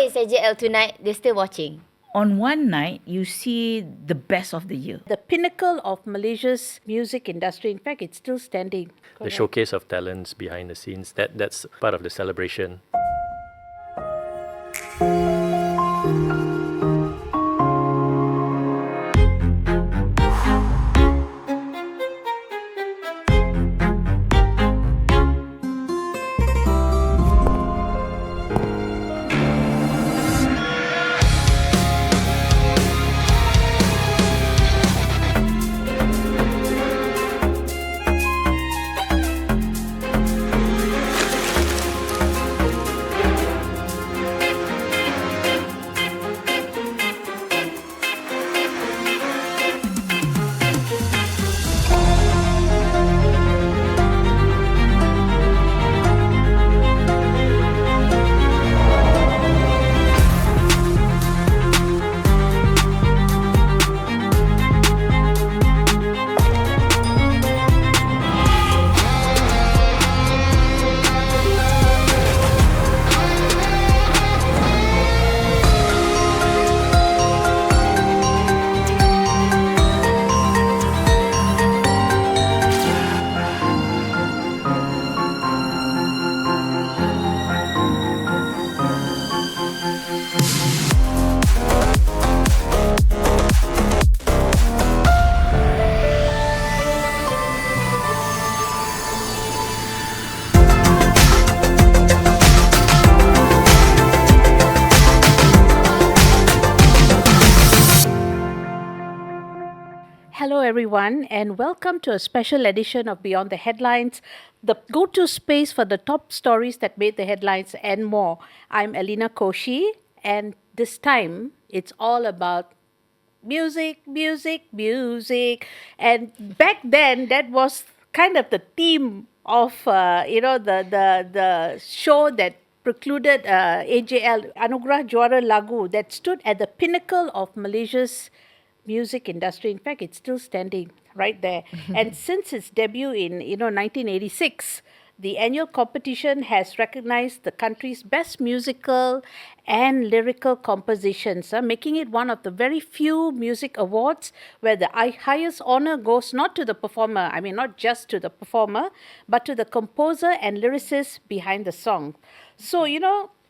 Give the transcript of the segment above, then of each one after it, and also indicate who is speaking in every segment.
Speaker 1: is AJL tonight? They're still watching.
Speaker 2: On one night, you see the best of the year.
Speaker 3: The pinnacle of Malaysia's music industry. In fact, it's still standing.
Speaker 4: The showcase of talents behind the scenes, that's part of the celebration.
Speaker 3: Hello, everyone, and welcome to a special edition of Beyond the Headlines, the go-to space for the top stories that made the headlines and more. I'm Elena Koshi, and this time it's all about music, music, music. And back then, that was kind of the theme of the show that precluded AJL Anugerah Juara Lagu that stood at the pinnacle of Malaysia's music industry. In fact, it's still standing right there. And since its debut in 1986, the annual competition has recognized the country's best musical and lyrical compositions, making it one of the very few music awards where the highest honor goes not to the performer, not just to the performer, but to the composer and lyricist behind the song. So,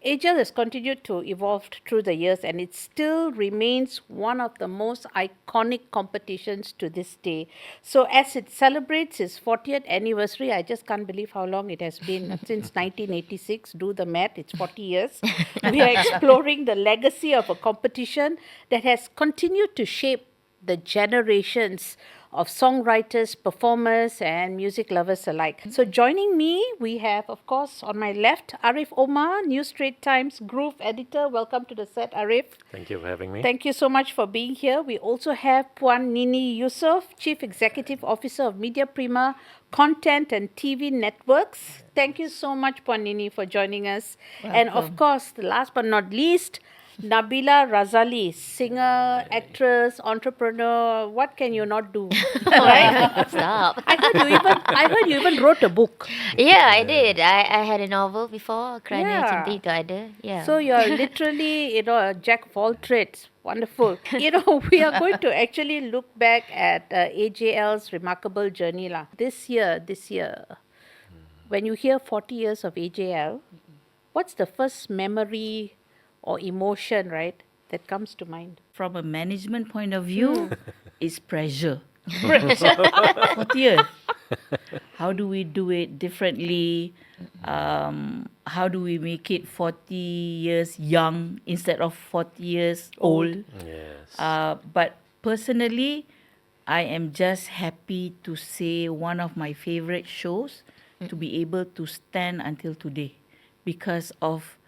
Speaker 3: AJL has continued to evolve through the years, and it still remains one of the most iconic competitions to this day. So as it celebrates its 40th anniversary, I just can't believe how long it has been. Since 1986, do the math, it's 40 years. We are exploring the legacy of a competition that has continued to shape the generations of songwriters, performers, and music lovers alike. So joining me, we have, of course, on my left, Arif Omar, New Straits Times Groove Editor. Welcome to the set, Arif.
Speaker 4: Thank you for having me.
Speaker 3: Thank you so much for being here. We also have Puan Nini Yusof, Chief Executive Officer of Media Prima, Content and TV Networks. Thank you so much, Puan Nini, for joining us.
Speaker 2: Welcome.
Speaker 3: And of course, the last but not least, Nabila Razali, singer, actress, entrepreneur. What can you not do? Right?
Speaker 1: Stop.
Speaker 3: I heard you even wrote a book.
Speaker 1: Yeah, I did. I had a novel before, Kerana
Speaker 3: Yeah.
Speaker 1: Cinta Itu Ada. Yeah.
Speaker 3: So you're literally, a jack of all trades. Wonderful. We are going to actually look back at AJL's remarkable journey lah. This year, when you hear 40 years of AJL, what's the first memory or emotion, right, that comes to mind?
Speaker 2: From a management point of view, it's pressure. 40 years. How do we do it differently? How do we make it 40 years young instead of 40 years old?
Speaker 4: Yes.
Speaker 2: But personally, I am just happy to say one of my favorite shows to be able to stand until today because of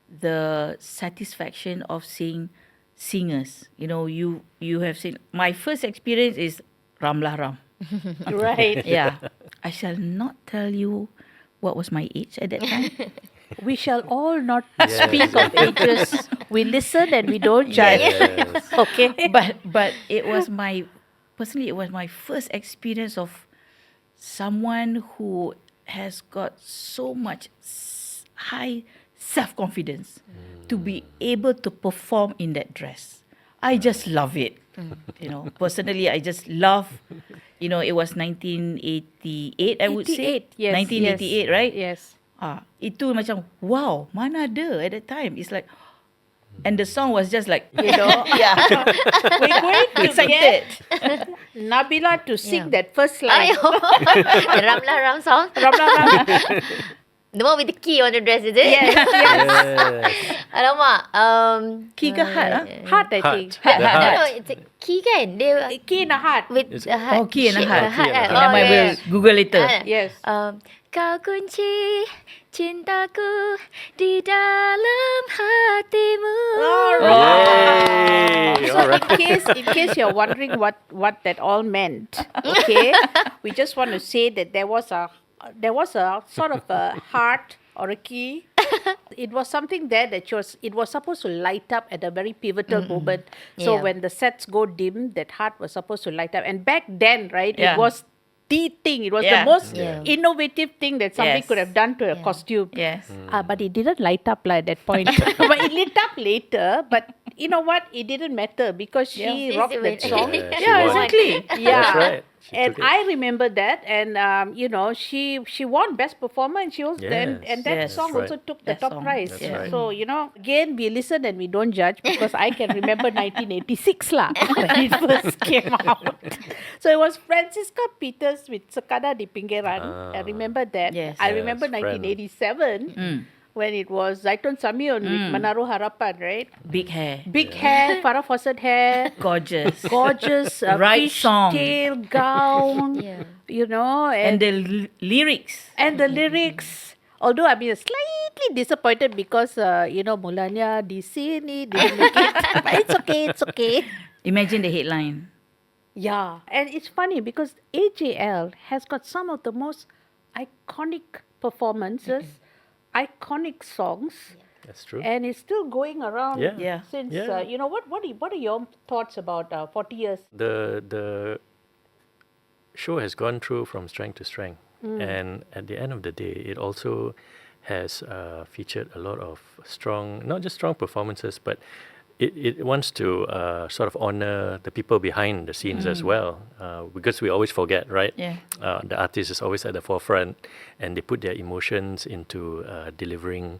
Speaker 2: the satisfaction of seeing singers. You have seen, my first experience is Ramlah Ram.
Speaker 3: Right.
Speaker 2: Yeah. I shall not tell you what was my age at that time.
Speaker 3: We shall all not speak of ages. We listen and we don't judge.
Speaker 4: Yes.
Speaker 3: Okay.
Speaker 2: But it was my first experience of someone who has got so much high self-confidence to be able to perform in that dress. I just love it. Personally, I just love, it was 1988, I would say.
Speaker 3: 88, yes,
Speaker 2: 1988,
Speaker 3: yes,
Speaker 2: right?
Speaker 3: yes.
Speaker 2: Itu macam, wow, mana ada at that time. It's like, and the song was just like,
Speaker 3: Yeah. We're going to
Speaker 2: excited.
Speaker 3: get Nabila to sing
Speaker 1: Yeah.
Speaker 3: that first line.
Speaker 1: Ayo. The Ramla Ram song.
Speaker 3: Ram, ram, ram.
Speaker 1: The one with the key on the dress, is it?
Speaker 3: Yes, yes.
Speaker 4: Yes.
Speaker 1: Alamak.
Speaker 2: Key ke heart,
Speaker 3: Heart, I
Speaker 4: Heart.
Speaker 3: think.
Speaker 4: The
Speaker 1: No,
Speaker 4: heart.
Speaker 1: no, it's a key kan? Dia
Speaker 3: Key in a heart.
Speaker 1: with
Speaker 4: It's-
Speaker 1: the heart.
Speaker 2: Oh, key and a
Speaker 1: shape,
Speaker 2: heart.
Speaker 1: the heart.
Speaker 4: Key and a
Speaker 1: kan?
Speaker 4: heart.
Speaker 2: Never mind, we'll Google later.
Speaker 3: Yes.
Speaker 1: Kau kunci cintaku di dalam hatimu.
Speaker 4: Yay!
Speaker 3: So
Speaker 4: All right.
Speaker 3: in case you're wondering what that all meant, okay, we just want to say that there was a sort of a heart or a key. It was something there that it was supposed to light up at a very pivotal moment. So
Speaker 1: Yeah.
Speaker 3: when the sets go dim, that heart was supposed to light up. And back then, right,
Speaker 2: Yeah.
Speaker 3: it was the thing. It was
Speaker 2: Yeah.
Speaker 3: the most
Speaker 1: Yeah.
Speaker 3: innovative thing that somebody
Speaker 2: Yes.
Speaker 3: could have done to a
Speaker 1: Yeah.
Speaker 3: costume.
Speaker 2: Yes.
Speaker 3: But it didn't light up at that point. But it lit up later. But you know what? It didn't matter because she
Speaker 1: Yeah.
Speaker 3: rocked that
Speaker 1: Yes,
Speaker 3: song.
Speaker 4: Yeah, she
Speaker 2: Yeah,
Speaker 4: won.
Speaker 2: exactly.
Speaker 3: Yeah.
Speaker 4: That's right. She
Speaker 3: And
Speaker 4: took it.
Speaker 3: I remember that, and she won Best Performer, and she was and
Speaker 4: Yes,
Speaker 3: that
Speaker 2: yes.
Speaker 3: song
Speaker 4: That's
Speaker 3: also
Speaker 4: right.
Speaker 3: took the
Speaker 2: That
Speaker 3: top
Speaker 2: song,
Speaker 3: prize.
Speaker 4: that's right.
Speaker 3: So again we listen and we don't judge because I can remember 1986 lah when it first came out. So it was Francisca Peters with Sekadar di Pinggiran. I remember that.
Speaker 2: Yes.
Speaker 3: I remember
Speaker 4: Yes, friend.
Speaker 3: 1987 when it was Zaitun Samion with Menaruh Harapan, right?
Speaker 2: Big hair.
Speaker 3: Big hair, Farah Fawcett hair.
Speaker 2: Gorgeous.
Speaker 3: Gorgeous
Speaker 2: Right
Speaker 3: fish
Speaker 2: song.
Speaker 3: tail gown,
Speaker 1: Yeah.
Speaker 2: And
Speaker 3: and
Speaker 2: the lyrics.
Speaker 3: the lyrics. Although I mean slightly disappointed because mulanya di sini didn't make it, but it's okay.
Speaker 2: Imagine the headline.
Speaker 3: Yeah, and it's funny because AJL has got some of the most iconic performances, iconic songs.
Speaker 4: That's true.
Speaker 3: And it's still going around
Speaker 4: Yeah.
Speaker 2: Yeah.
Speaker 3: since
Speaker 4: Yeah.
Speaker 3: what are your thoughts about 40 years?
Speaker 4: The show has gone through from strength to strength, and at the end of the day, it also has featured a lot of strong, not just strong performances, but it wants to sort of honor the people behind the scenes as well, because we always forget, right?
Speaker 2: Yeah.
Speaker 4: The artist is always at the forefront, and they put their emotions into delivering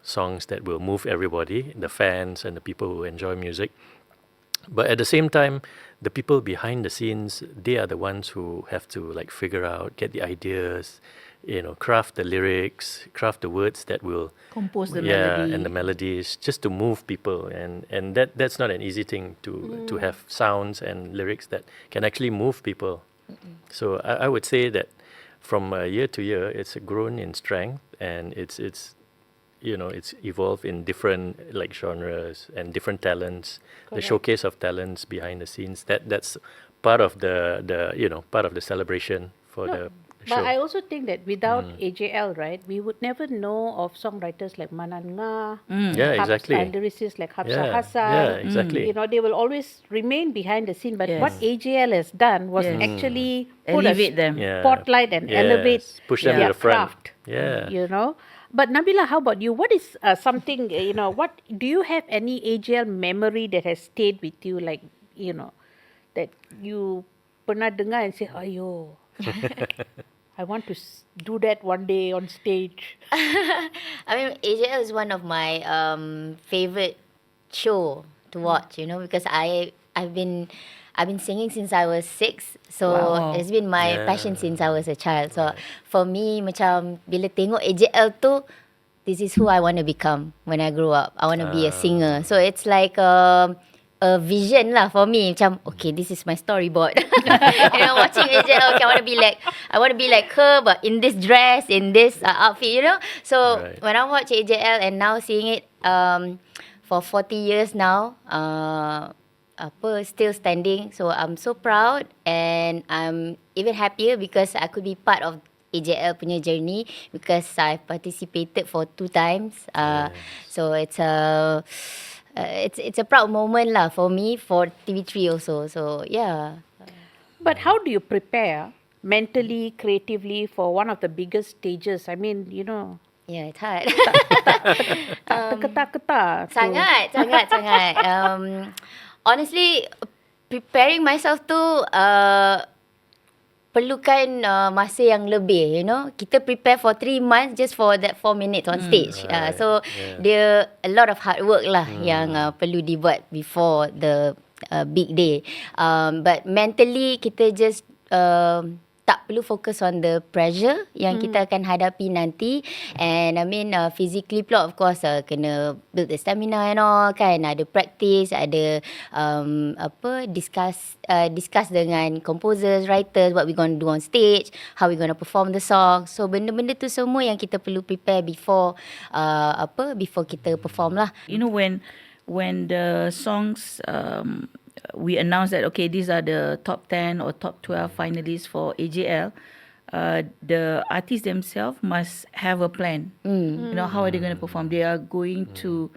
Speaker 4: songs that will move everybody, the fans and the people who enjoy music. But at the same time, the people behind the scenes, they are the ones who have to like figure out, get the ideas, craft the lyrics, craft the words that will
Speaker 2: Compose the melody.
Speaker 4: and the melodies, just to move people, and that's not an easy thing to have sounds and lyrics that can actually move people. So I would say that from year to year, it's grown in strength, and it's evolved in different like genres and different talents, the showcase of talents behind the scenes. That's part of the part of the celebration for the show.
Speaker 3: But I also think that without AJL, right, we would never know of songwriters like Manan Nga,
Speaker 4: Yeah, exactly.
Speaker 3: and lyricists like Hafsah
Speaker 4: Yeah,
Speaker 3: Hassan.
Speaker 4: yeah, exactly.
Speaker 3: They will always remain behind the scene. But
Speaker 2: Yes.
Speaker 3: what AJL has done was
Speaker 2: Yes.
Speaker 3: actually put a
Speaker 2: Elevate them.
Speaker 4: Yeah.
Speaker 3: spotlight and elevate
Speaker 4: Push them
Speaker 3: their
Speaker 4: to the front.
Speaker 3: craft.
Speaker 4: Yeah.
Speaker 3: But Nabila, how about you? What is something, what do you have any AJL memory that has stayed with you, like, that you pernah dengar and say, ayo, I want to do that one day on stage.
Speaker 1: I mean, AJL is one of my favorite show to watch. Because I've been singing since I was 6. So
Speaker 2: Wow.
Speaker 1: it's been my
Speaker 4: Yeah.
Speaker 1: passion since I was a child. So for me, macam bila tengok AJL tu, this is who I want to become when I grow up. I want to be a singer. So it's like a vision lah for me. Macam, okay, this is my storyboard. Watching AJL, okay, I want to be like her, but in this dress, in this outfit, So
Speaker 4: Right.
Speaker 1: when I watch AJL and now seeing it for 40 years now, still standing. So I'm so proud, and I'm even happier because I could be part of AJL punya journey, because I participated for 2 times. So it's a proud moment lah for me, for TV3 also. So yeah.
Speaker 3: But how do you prepare mentally, creatively for one of the biggest stages? I mean,
Speaker 1: Yeah, it's hard.
Speaker 3: Terketar-ketar.
Speaker 1: Sangat. Honestly, preparing myself tu perlukan masa yang lebih, you know. Kita prepare for 3 months just for that 4 minutes on stage.
Speaker 4: Right.
Speaker 1: So
Speaker 4: Yes.
Speaker 1: dia a lot of hard work lah yang perlu dibuat before the big day. But mentally kita just tak perlu focus on the pressure yang kita akan hadapi nanti. And I mean physically pula of course kena build the stamina and all kan. Ada practice, ada discuss dengan composers, writers, what we gonna do on stage, how we gonna perform the song. So benda-benda tu semua yang kita perlu prepare before before kita perform lah.
Speaker 2: You know, when the songs we announce that okay, these are the top 10 or top 12 finalists for AJL, the artists themselves must have a plan. You know, how are they going to perform? They are going to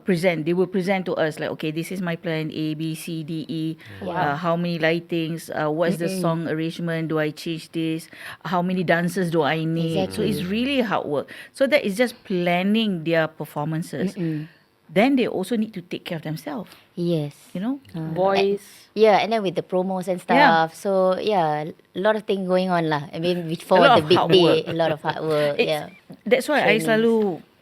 Speaker 2: present. They will present to us like, okay, this is my plan A, B, C, D, E. How many lightings? What's the song arrangement? Do I change this? How many dancers do I need? So it's really hard work. So that is just planning their performances. Then they also need to take care of themselves.
Speaker 1: Yes.
Speaker 2: You know?
Speaker 3: Voice.
Speaker 1: Yeah, and then with the promos and stuff.
Speaker 2: Yeah.
Speaker 1: So yeah, a lot of things going on lah. I mean before
Speaker 2: A lot
Speaker 1: the
Speaker 2: of
Speaker 1: big
Speaker 2: hard
Speaker 1: day,
Speaker 2: work.
Speaker 1: a lot of hard work. Yeah.
Speaker 2: That's why
Speaker 1: Trainings.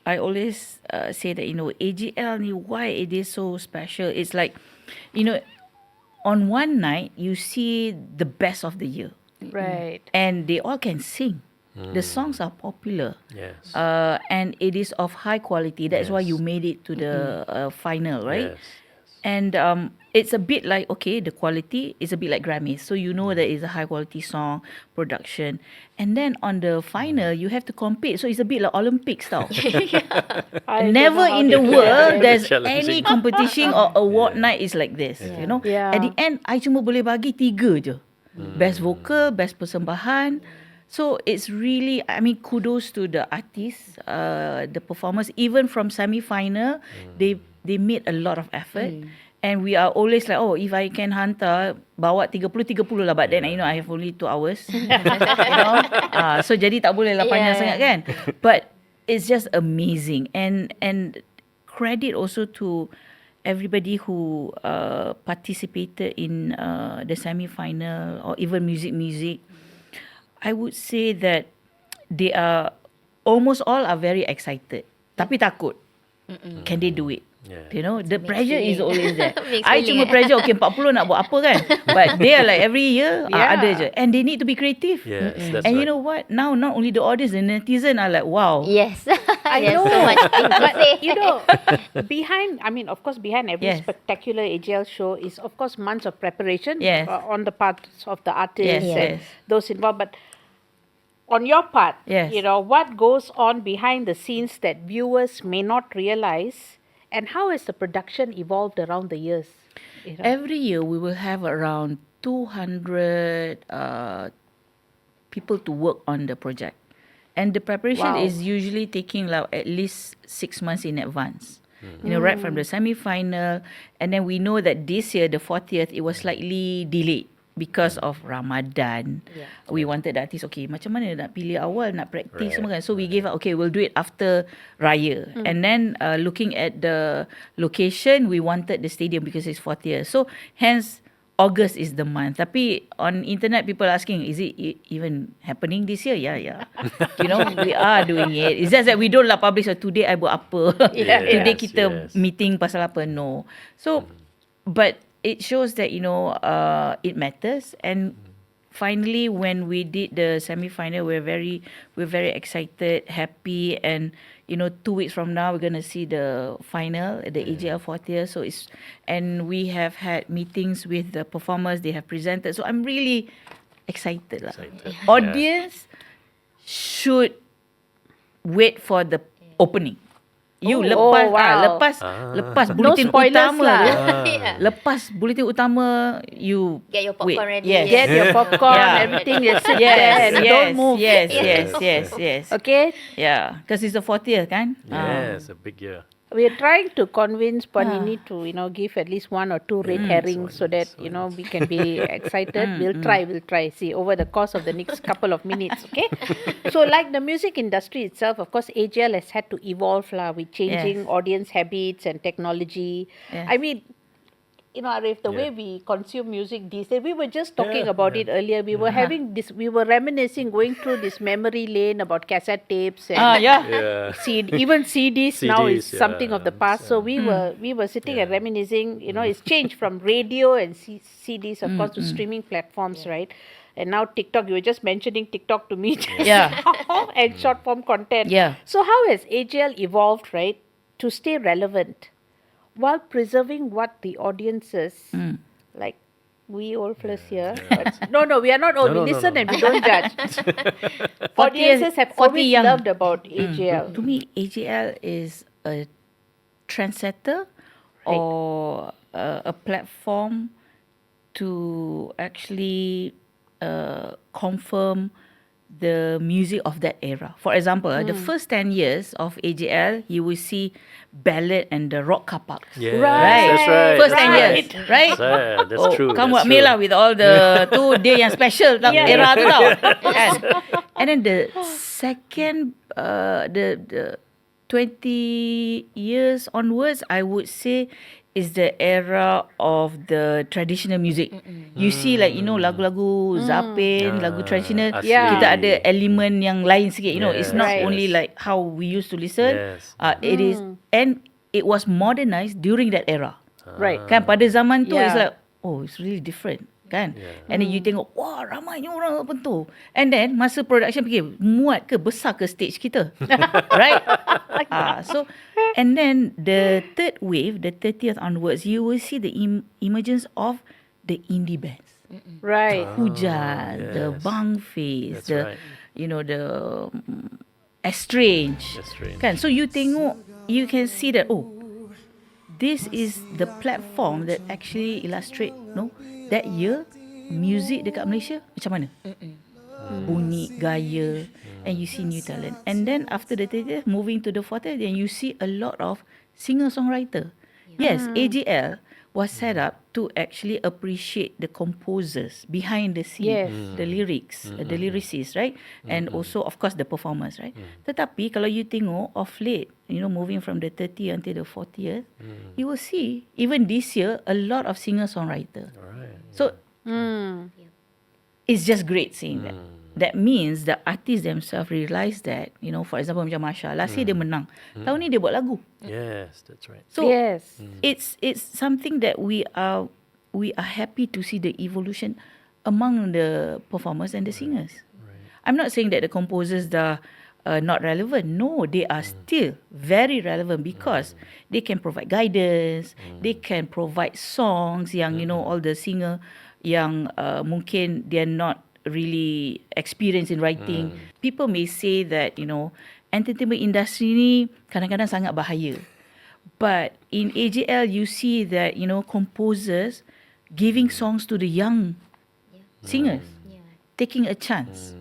Speaker 2: I always say that, you know, AJL ni, why it is so special. It's like, you know, on one night you see the best of the year,
Speaker 3: Right.
Speaker 2: and they all can sing. The songs are popular.
Speaker 4: Yes.
Speaker 2: And it is of high quality. That's why you made it to the final, right?
Speaker 4: Yes.
Speaker 2: And it's a bit like, okay, the quality is a bit like Grammys. So you know that it's a high quality song production. And then on the final, you have to compete. So it's a bit like Olympics tau.
Speaker 3: I don't
Speaker 2: Never
Speaker 3: know how
Speaker 2: in
Speaker 3: they
Speaker 2: the
Speaker 3: do
Speaker 2: world
Speaker 3: it.
Speaker 2: there's
Speaker 4: Challenging.
Speaker 2: any competition or award night is like this. You know?
Speaker 3: Yeah.
Speaker 2: At the end, I cuma boleh bagi 3 je. Best vocal, best persembahan. So it's really, I mean, kudos to the artists, the performers. Even from semi-final, they made a lot of effort. And we are always like, oh, if I can hantar, bawa 30 lah. But then, you know, I have only 2 hours. You know? So jadi tak boleh lah panjang sangat kan. But it's just amazing. And credit also to everybody who participated in the semi-final or even music. I would say that they are almost all are very excited. Tapi takut. Can they do it?
Speaker 4: Yeah.
Speaker 2: You know, the pressure
Speaker 1: feeling.
Speaker 2: is always there.
Speaker 1: Mixed
Speaker 2: I
Speaker 1: feeling,
Speaker 2: cuma pressure, okay, 40 nak buat apa kan? But they are like every year, ada je. And they need to be creative.
Speaker 4: Yes, that's
Speaker 2: And
Speaker 4: right.
Speaker 2: you know what? Now, not only the audience, the netizen are like, wow.
Speaker 1: Yes.
Speaker 3: I
Speaker 1: Yes,
Speaker 3: know,
Speaker 1: so much things to
Speaker 3: but
Speaker 1: say.
Speaker 3: you know, of course, behind every
Speaker 2: Yes.
Speaker 3: spectacular AJL show is, of course, months of preparation
Speaker 2: Yes.
Speaker 3: On the parts of the artists
Speaker 2: Yes,
Speaker 3: and
Speaker 2: yes.
Speaker 3: those involved. But on your part,
Speaker 2: Yes.
Speaker 3: you know, what goes on behind the scenes that viewers may not realize, and how has the production evolved around the years? You know?
Speaker 2: Every year, we will have around 200 people to work on the project. And the preparation
Speaker 3: Wow.
Speaker 2: is usually taking like at least 6 months in advance. You know, right from the semi-final. And then we know that this year, the 40th, it was slightly delayed because of Ramadan. We wanted the artist, okay, macam mana nak pilih awal, nak practice semua kan. So we gave up, okay, we'll do it after Raya. And then looking at the location, we wanted the stadium because it's 40th. So hence, August is the month. Tapi on internet, people are asking, is it even happening this year? Yeah. You know, we are doing it. It's just that we don't lah publish, today I buat apa. Today
Speaker 4: Yes,
Speaker 2: kita
Speaker 4: yes.
Speaker 2: meeting pasal apa. No. So, but it shows that, you know, it matters. And finally, when we did the semi-final, we're very excited, happy, and you know, 2 weeks from now we're gonna see the final, the AJL40. So and we have had meetings with the performers. They have presented. So I'm really excited lah.
Speaker 4: Excited.
Speaker 2: Audience should wait for the opening. You lepas
Speaker 3: wow.
Speaker 2: lepas bulletin
Speaker 3: spoilers
Speaker 2: utama
Speaker 3: lah.
Speaker 2: tu.
Speaker 1: Yeah.
Speaker 2: Lepas bulletin utama, you
Speaker 1: Get your popcorn
Speaker 2: wait.
Speaker 1: ready.
Speaker 2: Yes.
Speaker 3: Get your popcorn,
Speaker 2: Yeah.
Speaker 3: everything, you sit there and don't move.
Speaker 2: Yes.
Speaker 3: Okay?
Speaker 2: Yeah, because it's the 40th kan.
Speaker 4: Yes, a big year.
Speaker 3: We're trying to convince Nini to, give at least one or two red herrings so that, we can be excited. We'll try. See, over the course of the next couple of minutes, okay? So, like the music industry itself, of course, AJL has had to evolve with changing audience habits and technology.
Speaker 2: Yes.
Speaker 3: I mean, Arif, the way we consume music these days, we were just talking about it earlier. We were having this, we were reminiscing, going through this memory lane about cassette tapes and
Speaker 4: Yeah.
Speaker 3: even CDs now is
Speaker 4: CDs,
Speaker 3: something of the past. So we were sitting and reminiscing. It's changed from radio and CDs, of course, to streaming platforms, right? And now TikTok. You were just mentioning TikTok to me, just now, and short form content.
Speaker 2: Yeah.
Speaker 3: So how has AJL evolved, right, to stay relevant while preserving what the audiences like? We old fellas here. But no, we are not old.
Speaker 4: No,
Speaker 3: we
Speaker 4: no,
Speaker 3: listen
Speaker 4: no.
Speaker 3: and we don't judge. Audiences have
Speaker 2: 40
Speaker 3: always
Speaker 2: young.
Speaker 3: loved about AJL.
Speaker 2: To me, AJL is a trendsetter or a platform to actually confirm the music of that era. For example, the first 10 years of AJL, you will see ballad and the rock kapak.
Speaker 4: Yes,
Speaker 3: Right.
Speaker 4: that's right.
Speaker 2: First 10
Speaker 3: Right.
Speaker 2: years, right?
Speaker 4: That's true.
Speaker 2: Kamu
Speaker 4: that's
Speaker 2: buat Mela
Speaker 4: true.
Speaker 2: with all the tu dia yang special tau, era tu tau. Kan? And then the second the 20 years onwards, I would say is the era of the traditional music. You see lagu-lagu Zapin, lagu traditional,
Speaker 4: asli.
Speaker 2: kita ada elemen yang lain sikit. It's not
Speaker 3: Right.
Speaker 2: only like how we used to listen.
Speaker 4: Yes.
Speaker 2: It is, and it was modernized during that era.
Speaker 3: Right.
Speaker 2: Kan pada zaman tu
Speaker 3: Yeah.
Speaker 2: it's like, it's really different kan. And then you tengok, wah ramainya orang apa tu. And then masa production fikir, muat ke besar ke stage kita. Right? So and then the third wave, the 30th onwards, you will see the emergence of the indie bands.
Speaker 3: Right.
Speaker 2: Hujan, the
Speaker 4: yes.
Speaker 2: Bang Face,
Speaker 4: That's
Speaker 2: the
Speaker 4: right.
Speaker 2: the Estrange.
Speaker 4: Estrange.
Speaker 2: Kan? So you tengok, you can see that this is the platform that actually illustrate that year music dekat Malaysia macam mana? Bunyi, gaya, and you see new talent. And then after the 30th, moving to the 40th, then you see a lot of singer-songwriter. Yes, AJL was set up to actually appreciate the composers behind the scene,
Speaker 3: Yes.
Speaker 2: the lyrics, the lyricists, right? And also, of course, the performers, right? Tetapi kalau you tengok of late, moving from the 30th until the 40th, you will see even this year a lot of singer-songwriter.
Speaker 4: Alright.
Speaker 2: So it's just great seeing that. That means the artists themselves realise that, for example macam Masha, last year dia menang. Tahun ni dia buat lagu.
Speaker 4: Yes, that's right.
Speaker 2: So
Speaker 3: Yes.
Speaker 2: it's something that we are happy to see the evolution among the performers and the singers. I'm not saying that the composers are not relevant. No, they are still very relevant because they can provide guidance, they can provide songs yang all the singer yang mungkin they're not really experienced in writing. People may say that entertainment industry ni kadang-kadang sangat bahaya. But in AJL, you see that, composers giving songs to the young singers, taking a chance.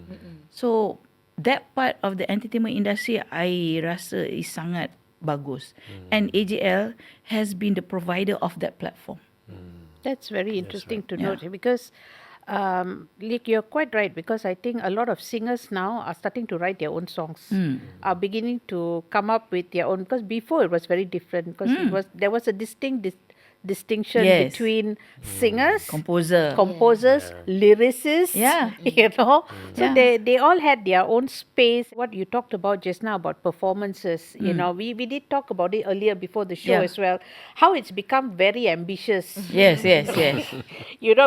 Speaker 2: So, that part of the entertainment industry, I rasa is sangat bagus. And AJL has been the provider of that platform.
Speaker 3: That's very interesting to note because like you're quite right because I think a lot of singers now are starting to write their own songs, are beginning to come up with their own, because before it was very different because there was a distinct distinction
Speaker 2: Yes.
Speaker 3: between singers,
Speaker 2: Composers.
Speaker 3: lyricists,
Speaker 2: Yeah.
Speaker 3: So
Speaker 2: Yeah.
Speaker 3: they all had their own space. What you talked about just now about performances, we did talk about it earlier before the show
Speaker 2: Yeah.
Speaker 3: as well, how it's become very ambitious.
Speaker 2: Yes.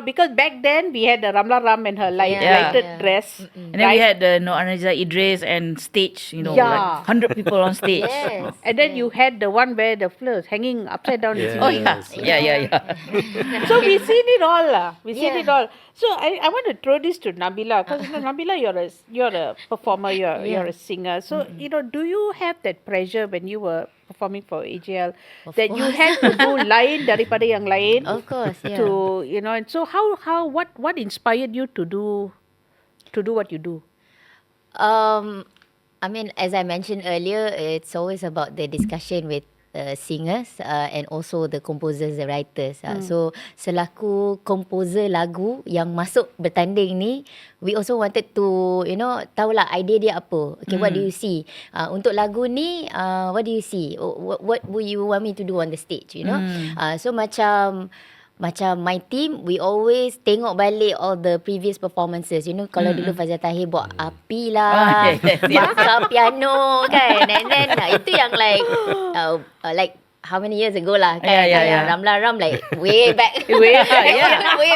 Speaker 3: Because back then we had the Ramla Ram and her lighted dress.
Speaker 2: And then we had the Anajah Idris and stage,
Speaker 3: Yeah.
Speaker 2: like 100 people on stage.
Speaker 1: Yes.
Speaker 3: And then you had the one where the flowers hanging upside down.
Speaker 4: Yeah.
Speaker 2: Oh yeah. Yeah.
Speaker 3: So we've seen it all. We've seen
Speaker 1: Yeah.
Speaker 3: it all. So I want to throw this to Nabila because Nabila, you're a performer, you're a singer. So do you have that pressure when you were performing for AJL that you had to do lain daripada yang lain?
Speaker 1: Of course, yeah.
Speaker 3: To and so what inspired you to do what you do?
Speaker 1: I mean, as I mentioned earlier, it's always about the discussion with singers and also the composers, the writers. So selaku composer lagu yang masuk bertanding ni, we also wanted to, tahulah idea dia apa. Okay, what do you see? Untuk lagu ni, what do you see? What would you want me to do on the stage, So macam my team, we always tengok balik all the previous performances. Kalau dulu Fazal Tahir buat api lah, bakar piano kan. And then itu yang like how many years ago lah kan. Ramla Ram like way back. way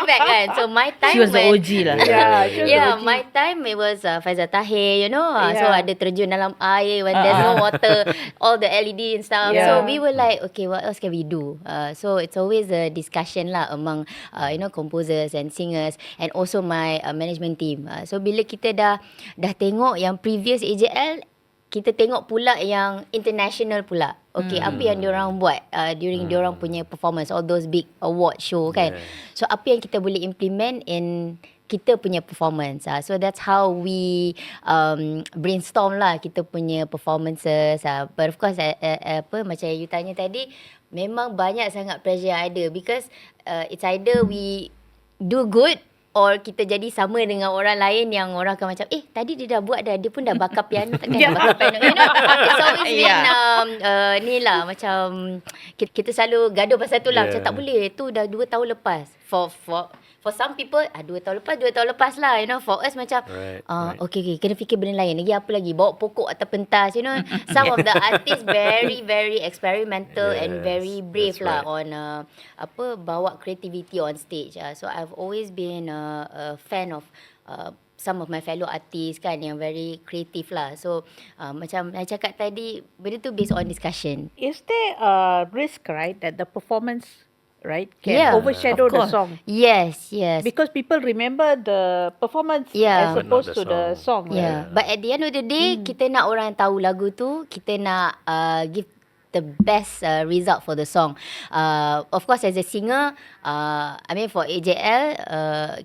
Speaker 1: back kan. So my time
Speaker 2: She was the OG lah.
Speaker 1: My time it was Faizal Tahir, so ada terjun dalam air when there's no water, all the LED and stuff. So we were like, okay, what else can we do? So it's always a discussion lah among composers and singers and also my management team. So bila kita dah tengok yang previous AJL, kita tengok pula yang international pula. Okay, apa yang diorang buat during diorang punya performance, all those big award show kan. So apa yang kita boleh implement in kita punya performance. So that's how we brainstorm lah kita punya performances. But of course, macam you tanya tadi, memang banyak sangat pressure yang ada because it's either we do good or kita jadi sama dengan orang lain yang orang akan macam, tadi dia dah buat dah, dia pun dah bakar piano, takkan dah bakar piano. It's always been ni lah, macam kita selalu gaduh pasal tu lah. Macam tak boleh, tu dah 2 tahun lepas. For some people, 2 tahun lepas lah, For us macam, okay, kena fikir benda lain. Lagi apa lagi? Bawa pokok atau pentas, Some of the artists very, very experimental and very brave lah on bawa creativity on stage. So I've always been a fan of some of my fellow artists kan, yang very creative lah. So macam saya cakap tadi, benda tu based on discussion.
Speaker 3: Is there a risk, right, that the performance, right, can overshadow the song?
Speaker 1: Yes.
Speaker 3: Because people remember the performance as opposed to the song.
Speaker 1: But at the end of the day, kita nak orang tahu lagu tu, kita nak give the best result for the song. Of course, as a singer, for AJL,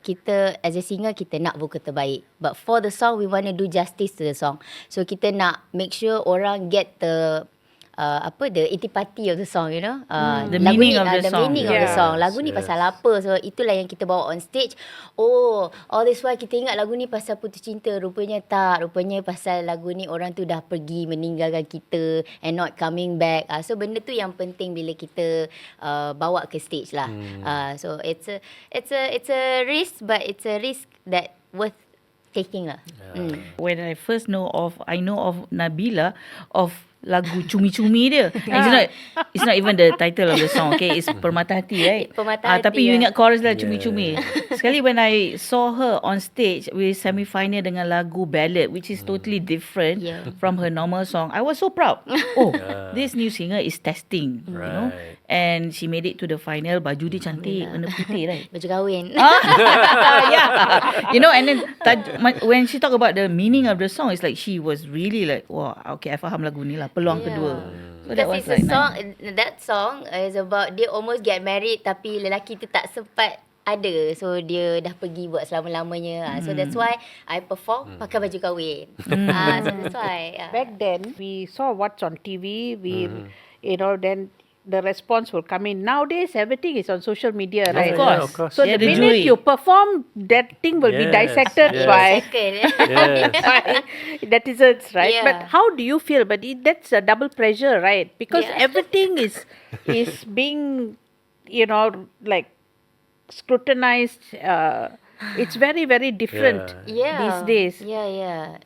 Speaker 1: kita as a singer, kita nak vocal terbaik. But for the song, we want to do justice to the song. So kita nak make sure orang get the the intipati of the song,
Speaker 2: The meaning of the song.
Speaker 1: Meaning of the song. Lagu ni pasal apa? So itulah yang kita bawa on stage. All this while kita ingat lagu ni pasal putus cinta. Rupanya tak. Rupanya pasal lagu ni orang tu dah pergi meninggalkan kita and not coming back. So benda tu yang penting bila kita bawa ke stage lah. So it's a risk, but it's a risk that worth taking lah.
Speaker 2: When I first I know of Nabila of lagu Cumi-Cumi dia. It's not even the title of the song. Okay, it's Permata Hati, right?
Speaker 1: Permata Hati.
Speaker 2: Tapi you ingat chorus lah Cumi-Cumi. Sekali when I saw her on stage with semi-final dengan lagu ballad, which is totally different from her normal song, I was so proud. This new singer is testing, and she made it to the final. Baju dia cantik, warna putih, right?
Speaker 1: Baju kahwin.
Speaker 2: And then when she talk about the meaning of the song, it's like she was really like, wow, okay, I faham lagu ni lah. Peluang kedua. So that was
Speaker 1: it's a song. That song is about dia almost get married tapi lelaki tu tak sempat ada. So dia dah pergi buat selama-lamanya. So that's why I perform pakai baju kahwin. So that's why.
Speaker 3: Back then, we saw what's on TV. Then the response will come in. Nowadays, everything is on social media, right?
Speaker 2: Of course.
Speaker 3: So the minute you perform, that thing will be dissected by netizens, right? But how do you feel? But that's a double pressure, right? Because everything is being, like scrutinized. It's very, very different these days.
Speaker 1: Yeah.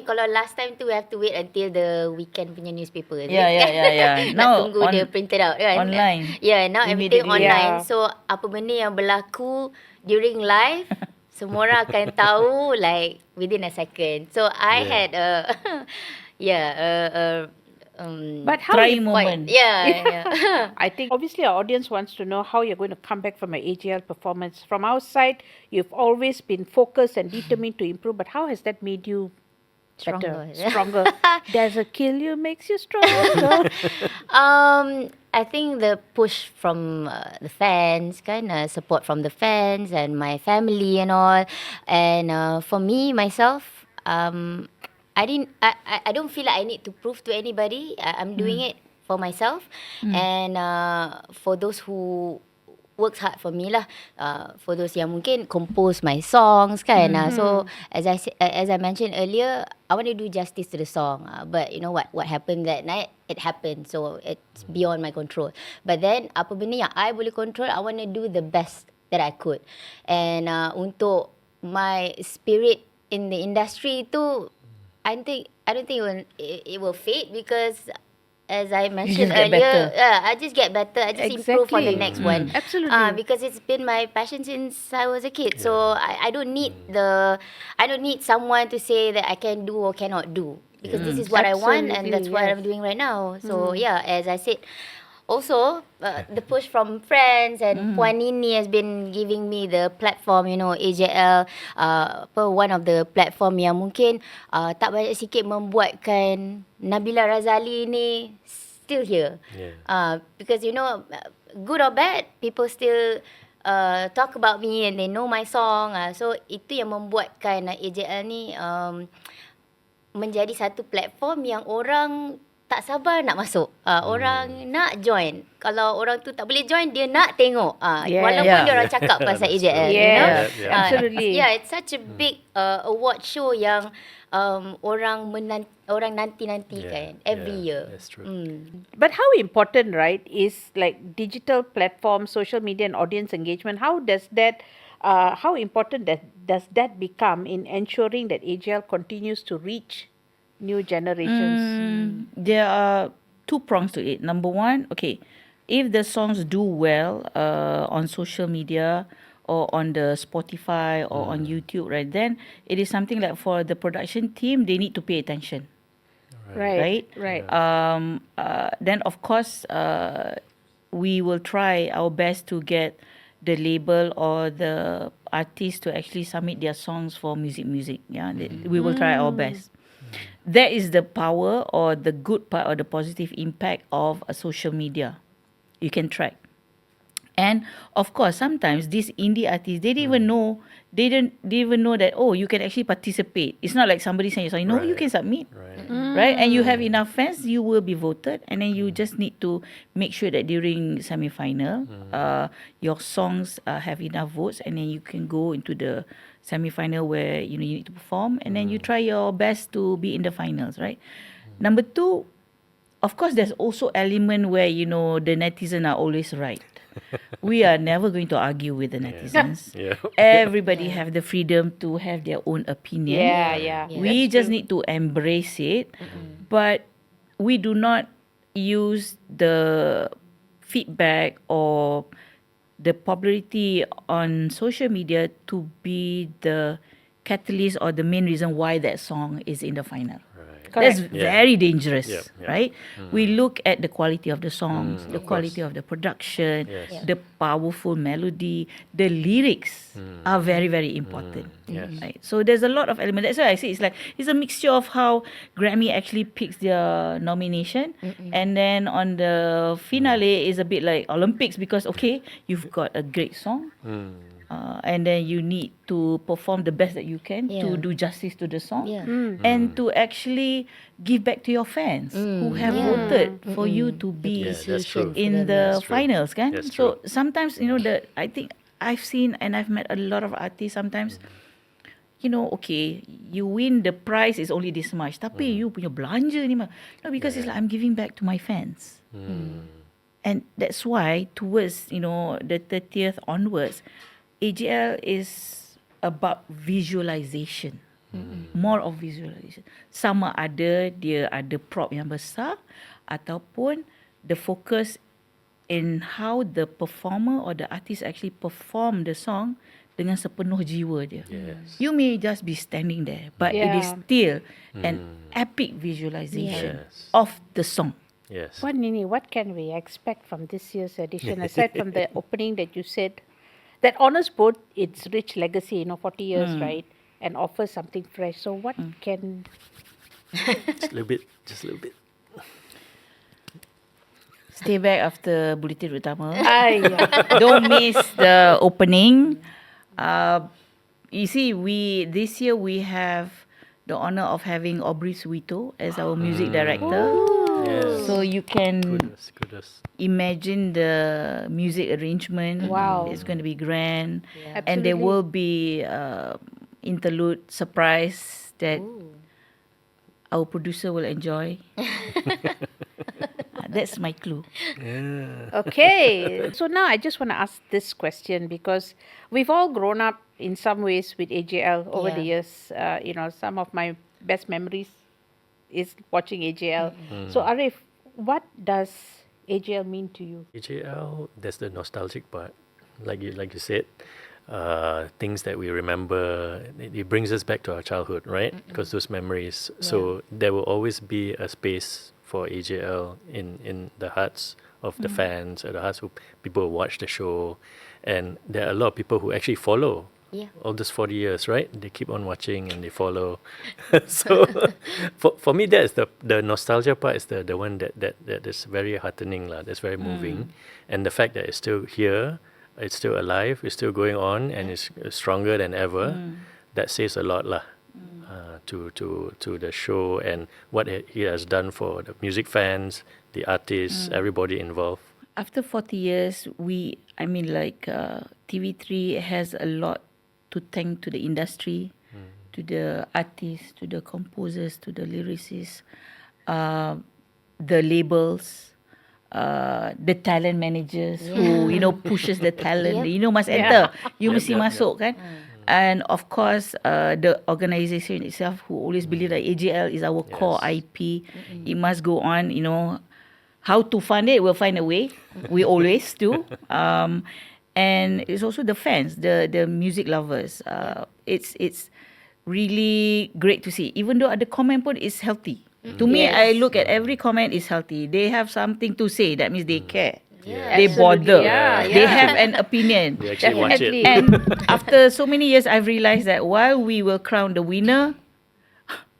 Speaker 1: Kalau last time tu we have to wait until the weekend punya newspaper.
Speaker 2: Yeah.
Speaker 1: Now tunggu dia printed out kan.
Speaker 2: Online.
Speaker 1: Now everything online. So apa benda yang berlaku during live, semua orang akan tahu like within a second. So I had
Speaker 3: but how
Speaker 2: trying moment.
Speaker 3: I think obviously our audience wants to know how you're going to come back from an AJL performance. From our side, you've always been focused and determined to improve, but how has that made you better, stronger? Does a kill you makes you stronger?
Speaker 1: I think the push from the fans, support from the fans and my family and all. And for me, myself, I don't feel like I need to prove to anybody. I'm doing it for myself, and for those who works hard for me lah. For those yang mungkin compose my songs kan. So as I mentioned earlier, I want to do justice to the song. But you know what happened that night? It happened. So it's beyond my control. But then apa benda yang I boleh control, I want to do the best that I could. And untuk my spirit in the industry tu, I don't think it will fade, because as I mentioned
Speaker 2: just get
Speaker 1: earlier,
Speaker 2: better.
Speaker 1: I just get better. I just improve on the
Speaker 3: Exactly.
Speaker 1: next one.
Speaker 3: Absolutely.
Speaker 1: Because it's been my passion since I was a kid. So I don't need someone to say that I can do or cannot do, because this is what I want, and
Speaker 3: Absolutely,
Speaker 1: that's what
Speaker 3: yes.
Speaker 1: I'm doing right now. So yeah, as I said, also the push from friends and Puan Nini has been giving me the platform, AJL, one of the platform yang mungkin tak banyak sikit membuatkan Nabila Razali ni still here. Because good or bad, people still talk about me and they know my song. So itu yang membuatkan AJL ni menjadi satu platform yang orang tak sabar nak masuk. Orang nak join. Kalau orang tu tak boleh join, dia nak tengok. Walaupun dia orang cakap pasal AJL.
Speaker 3: Absolutely.
Speaker 1: Yeah, it's such a big award show yang orang nanti-nantikan every year.
Speaker 4: That's true.
Speaker 3: But how important, right, is like digital platforms, social media, and audience engagement? How important does that become in ensuring that AJL continues to reach new generations?
Speaker 2: There are two prongs to it. Number one, okay, if the songs do well on social media or on the Spotify or on YouTube, right, then it is something like for the production team, they need to pay attention.
Speaker 3: Right.
Speaker 2: Then of course we will try our best to get the label or the artist to actually submit their songs for music. We will try our best. That is the power or the good part or the positive impact of a social media. You can track. And of course, sometimes these indie artists, they didn't even know that, you can actually participate. It's not like somebody saying, you can submit. Right? And you have enough fans, you will be voted. And then you just need to make sure that during semi-final, your songs have enough votes. And then you can go into the semi-final where you need to perform. And then you try your best to be in the finals, right? Number two, of course, there's also element where, the netizens are always right. We are never going to argue with the netizens. Everybody have the freedom to have their own opinion. We just need to embrace it. But we do not use the feedback or the popularity on social media to be the catalyst or the main reason why that song is in the final. That's very dangerous, right? We look at the quality of the songs, the quality of the production, the powerful melody, the lyrics are very, very important. Right? So there's a lot of elements. That's why I say it's a mixture of how Grammy actually picks their nomination, and then on the finale is a bit like Olympics, because you've got a great song. And then you need to perform the best that you can to do justice to the song and to actually give back to your fans who have voted for you to be in the finals. So sometimes, I think I've seen and I've met a lot of artists sometimes, you win the prize is only this much. Tapi you punya belanja ni mah. No, because it's like I'm giving back to my fans. And that's why towards, the 30th onwards, AJL is about visualization. More of visualization. Sama ada dia ada prop yang besar ataupun the focus in how the performer or the artist actually perform the song dengan sepenuh jiwa dia. You may just be standing there, but it is still an epic visualization of the song.
Speaker 3: Well, Nini, what can we expect from this year's edition, aside from the opening that you said, that honors both its rich legacy, 40 years, right, and offers something fresh. So what can...
Speaker 4: Just a little bit.
Speaker 2: Stay back after Bulletin Utama. Don't miss the opening. You see, this year we have the honor of having Aubrey Suito as our music director.
Speaker 4: Yes.
Speaker 2: So you can
Speaker 4: Kudos.
Speaker 2: imagine the music arrangement.
Speaker 3: Wow.
Speaker 2: It's going to be grand.
Speaker 1: Yeah.
Speaker 2: And there
Speaker 3: Absolutely.
Speaker 2: will be interlude surprise that our producer will enjoy. That's my clue.
Speaker 3: Okay. So now I just want to ask this question because we've all grown up in some ways with AJL over the
Speaker 1: Yeah.
Speaker 3: years. Some of my best memories is watching AJL. So Arif, what does AJL mean to you?
Speaker 4: AJL, that's the nostalgic part. Like you said, things that we remember, it brings us back to our childhood, right? Because those memories. So there will always be a space for AJL in the hearts of the fans, or the hearts of people who watch the show. And there are a lot of people who actually follow
Speaker 1: Yeah.
Speaker 4: all those 40 years, right? They keep on watching and they follow. So for me, that's the nostalgia part is the one that is very heartening, lah. That's very moving. And the fact that it's still here, it's still alive, it's still going on, and it's stronger than ever, that says a lot, lah. To the show and what he has done for the music fans, the artists, everybody involved.
Speaker 2: After 40 years, TV3 has a lot to thank to the industry, to the artists, to the composers, to the lyricists, the labels, the talent managers who pushes the talent. Must enter. You mesti masuk kan. And of course, the organisation itself who always believe that AJL is our core IP. It must go on. How to fund it, we'll find a way. We always do. And it's also the fans, the music lovers. It's really great to see. Even though the comment pun is healthy. To me, I look at every comment is healthy. They have something to say. That means they care.
Speaker 1: Yeah.
Speaker 2: They
Speaker 3: Absolutely.
Speaker 2: bother.
Speaker 3: Yeah,
Speaker 2: They
Speaker 3: yeah.
Speaker 2: have an opinion.
Speaker 4: They actually watch it.
Speaker 3: Definitely.
Speaker 2: And after so many years, I've realized that while we will crown the winner,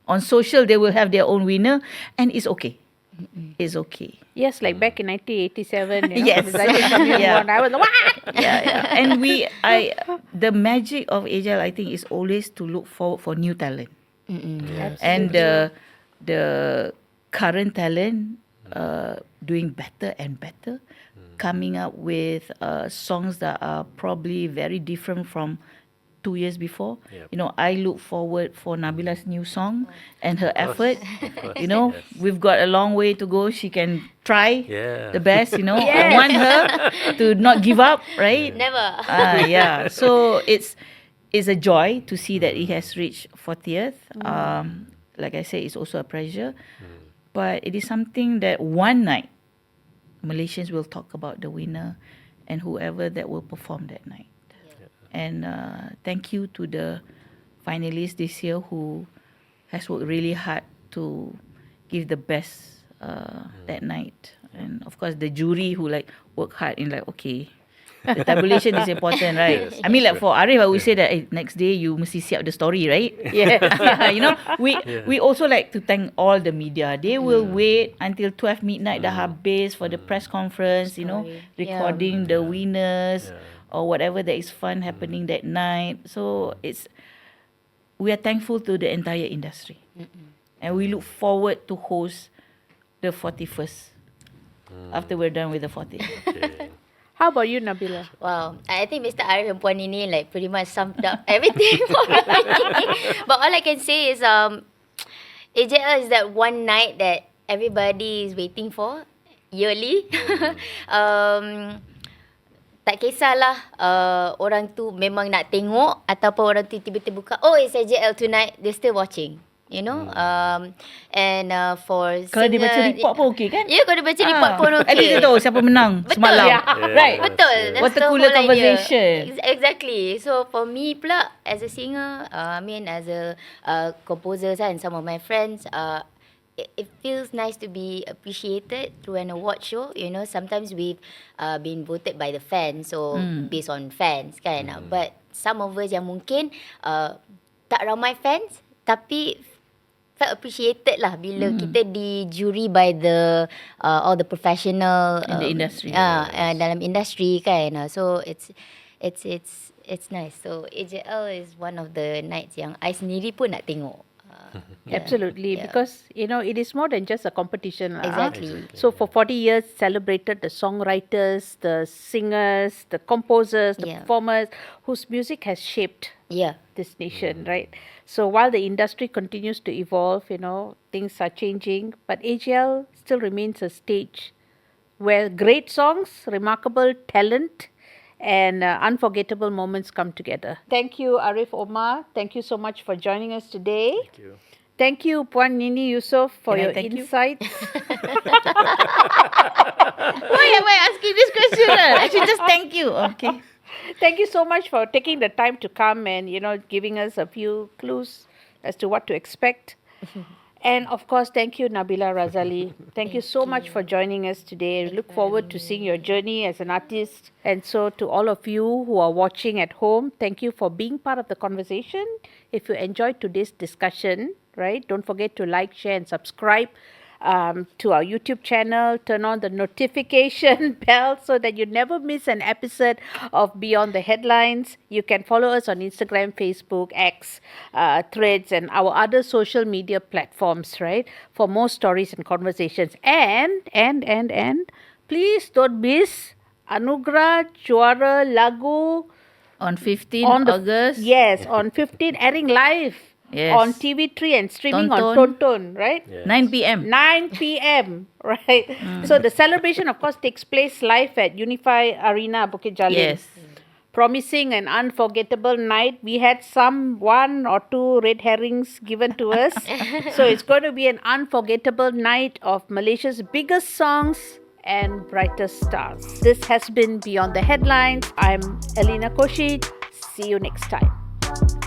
Speaker 2: on social they will have their own winner, and it's okay. It's okay.
Speaker 3: Yes, like back in 1987.
Speaker 2: Yes. Yeah.
Speaker 3: I was like, what?
Speaker 2: Yeah. And the magic of AJL, I think, is always to look forward for new talent.
Speaker 4: Yes.
Speaker 2: And the current talent doing better and better, coming up with songs that are probably very different from 2 years before.
Speaker 4: Yep.
Speaker 2: I look forward for Nabila's new song and her effort.
Speaker 4: course,
Speaker 2: Yes. We've got a long way to go. She can try
Speaker 4: Yeah.
Speaker 2: the best. I want her to not give up, right?
Speaker 1: Never.
Speaker 2: Yeah. So it's a joy to see that it has reached 40th. Like I said, it's also a pressure. But it is something that one night, Malaysians will talk about the winner and whoever that will perform that night. And thank you to the finalists this year who has worked really hard to give the best that night. And of course the jury who work hard in okay, the tabulation is important, right?
Speaker 4: Yes,
Speaker 2: I mean
Speaker 4: that's
Speaker 2: for Arif, I would say that next day you mesti siap the story, right?
Speaker 3: Yeah.
Speaker 2: We also like to thank all the media. They will wait until 12 midnight dah habis for the press conference, recording the winners or whatever that is fun happening that night. So we are thankful to the entire industry. And we look forward to host the 41st after we're done with the 40th.
Speaker 4: Okay.
Speaker 3: How about you, Nabila?
Speaker 1: Wow, I think Mr. Arif and Puan Nini pretty much summed up everything for me. But all I can say is AJL is that one night that everybody is waiting for yearly. Tak kisahlah orang tu memang nak tengok ataupun orang tu tiba-tiba buka, oh it's AJL tonight, they're still watching. And for
Speaker 2: Kalau dia
Speaker 1: singer,
Speaker 2: baca report pun okey kan?
Speaker 1: Ya, kalau dia baca report pun okey.
Speaker 2: At least dia tahu siapa menang
Speaker 1: Betul.
Speaker 2: semalam.
Speaker 1: Yeah.
Speaker 2: Right.
Speaker 1: Betul.
Speaker 4: Yes.
Speaker 1: That's
Speaker 2: Water
Speaker 1: the
Speaker 2: cooler
Speaker 1: whole idea.
Speaker 2: conversation.
Speaker 1: Exactly. So for me pula, as a singer, as a composer and some of my friends, it feels nice to be appreciated through an award show. Sometimes we've been voted by the fans, so based on fans kan. But some of us yang mungkin tak ramai fans, tapi felt appreciated lah bila kita di jury by the all the professional
Speaker 2: In the industry.
Speaker 1: dalam industri kan. So it's nice. So AJL is one of the nights yang I sendiri pun nak tengok.
Speaker 3: Absolutely, because it is more than just a competition.
Speaker 1: Exactly.
Speaker 3: So for 40 years, celebrated the songwriters, the singers, the composers, the
Speaker 1: Yeah.
Speaker 3: performers whose music has shaped
Speaker 1: Yeah.
Speaker 3: this nation, right? So while the industry continues to evolve, things are changing, but AGL still remains a stage where great songs, remarkable talent, and unforgettable moments come together. Thank you, Arif Omar. Thank you so much for joining us today.
Speaker 4: Thank you.
Speaker 3: Thank you, Puan Nini Yusof, for
Speaker 2: Can I
Speaker 3: your
Speaker 2: thank you?
Speaker 3: insights.
Speaker 2: Why am I asking this question? I should just thank you. Okay.
Speaker 3: Thank you so much for taking the time to come and, giving us a few clues as to what to expect. And of course, thank you, Nabila Razali. Thank you so much for joining us today. We look forward to seeing your journey as an artist. And so, to all of you who are watching at home, thank you for being part of the conversation. If you enjoyed today's discussion, right, don't forget to like, share, and subscribe to our YouTube channel. Turn on the notification bell so that you never miss an episode of Beyond the Headlines. You can follow us on Instagram, Facebook, X, Threads, and our other social media platforms, right, for more stories and conversations. And please don't miss Anugrah Juara Lagu
Speaker 2: On 15
Speaker 3: on the
Speaker 2: August.
Speaker 3: Yes, on 15, airing live
Speaker 2: Yes.
Speaker 3: on TV3 and streaming on
Speaker 2: Tonton.
Speaker 3: Tonton, right?
Speaker 4: Yes.
Speaker 2: 9 p.m.
Speaker 3: 9 p.m. Right. So the celebration, of course, takes place live at Unify Arena, Bukit Jalil.
Speaker 2: Yes.
Speaker 3: Promising an unforgettable night. We had one or two red herrings given to us. So it's going to be an unforgettable night of Malaysia's biggest songs and brightest stars. This has been Beyond the Headlines. I'm Elena Koshi. See you next time.